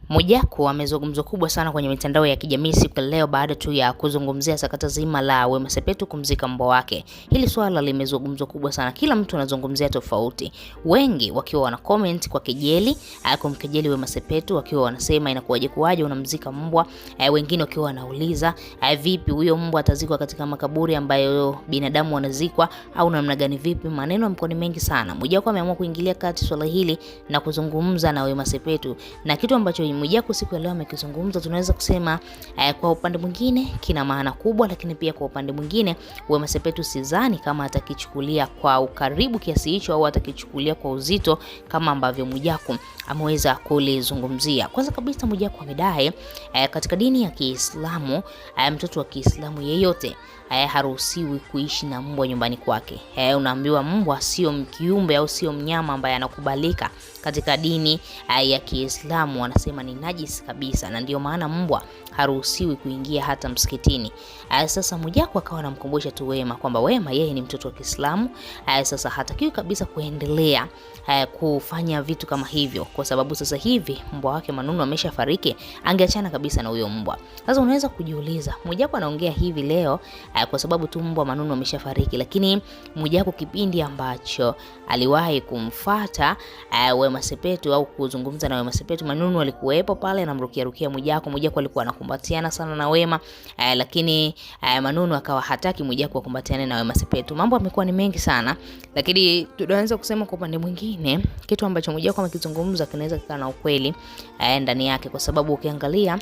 Mwijaku amezungumzwa kubwa sana kwenye mitandao ya kijamii siku leo baada tu ya kuzungumzia sakata zima la Wema Sepetu kumzika mbwa wake. Hili swala limezungumzwa kubwa sana. Kila mtu anazungumzia tofauti. Wengi wakiwa wana comment kwa kejeli, kumkejeli Wema Sepetu, wakiwa wanasema inakuwaje unamzika mbwa. Wengine wakiwa wanauliza, vipi huyo mbwa atazikwa katika makaburi ambayo binadamu wanazikwa au namna gani vipi? Maneno yamekuwa ni mengi sana. Mwijaku ameamua kuingilia kati swala hili na kuzungumza na Wema Sepetu. Na kitu ambacho Mwijaku siku ya leo amekizungumza, tunaweza kusema kwa upande mwingine kina maana kubwa, lakini pia kwa upande mwingine Wema Sepetu sidhani kama atakichukulia kwa ukaribu kiasi hicho au atakichukulia kwa uzito kama ambavyo Mwijaku ameweza kulizungumzia. Kwanza kabisa Mwijaku amedai katika dini ya Kiislamu mtoto wa Kiislamu yeyote haruhusiwi kuishi na mbwa nyumbani kwake. Unaambiwa mbwa sio kiumbe au sio mnyama ambaye anakubalika katika dini ya Kiislamu, wanasema ni najisi kabisa, na ndio maana mbwa haruhusiwi kuingia hata msikitini. Sasa Mwijaku akawa anamkumbusha tu Wema kwamba Wema yeye ni mtoto wa Kiislamu. Sasa hatakiwi kabisa kuendelea kufanya vitu kama hivyo, kwa sababu sasa hivi mbwa wake Manunu ameshafariki, angeachana kabisa na huyo mbwa. Sasa unaweza kujiuliza Mwijaku anaongea hivi leo kwa sababu tu mbwa Manunu ameshafariki, lakini Mwijaku kipindi ambacho aliwahi kumfuata Wema Sepetu au kuzungumza na Wema Sepetu, Manunu alikuwepo pale anamrukia Mwijaku. Mwijaku alikuwa anakumbatiana sana na Wema, lakini Manunu akawa hataki Mwijaku akumbatiane na Wema Sepetu. Mambo yamekuwa ni mengi sana, lakini tunaweza kusema kwa upande mwingine kitu ambacho Mwijaku amekizungumza kinaweza kuwa na ukweli ndani yake, kwa sababu ukiangalia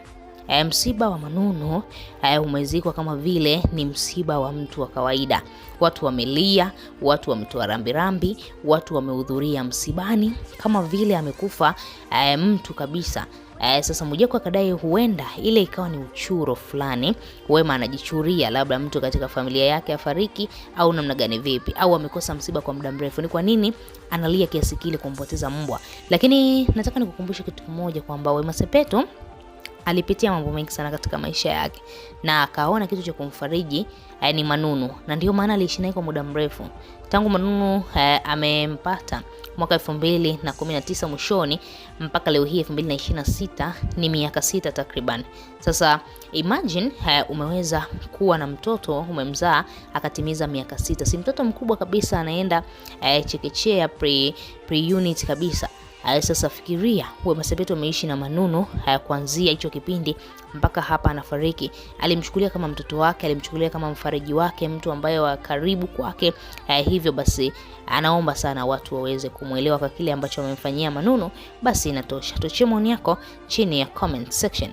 msiba wa Manunu umezikwa kama vile ni msiba wa mtu wa kawaida. Watu wamelia, watu wametoa rambirambi, watu wamehudhuria msibani kama vile amekufa mtu kabisa. Sasa Mwijaku akadai huenda ile ikawa ni uchuro fulani, Wema anajichuria labda mtu katika familia yake afariki au namna gani vipi, au amekosa msiba kwa muda mrefu, ni kwa nini analia kiasi kile kumpoteza mbwa. Lakini nataka nikukumbushe kitu kimoja kwamba Wema Sepetu alipitia mambo mengi sana katika maisha yake, na akaona kitu cha kumfariji ni Manunu, na ndio maana aliishi naye kwa muda mrefu. Tangu Manunu amempata mwaka 2019 mwishoni mpaka leo hii 2026 ni miaka 6 takriban. Sasa imagine umeweza kuwa na mtoto, umemzaa akatimiza miaka 6. Si mtoto mkubwa kabisa, anaenda chekechea pre unit kabisa. Sasa fikiria Wema Sepetu ameishi na Manunu kuanzia hicho kipindi mpaka hapa anafariki. Alimchukulia kama mtoto wake, alimchukulia kama mfariji wake, mtu ambaye wa karibu kwake. Hivyo basi anaomba sana watu waweze kumuelewa kwa kile ambacho amemfanyia Manunu. Basi inatosha. Tochea maoni yako chini ya comment section.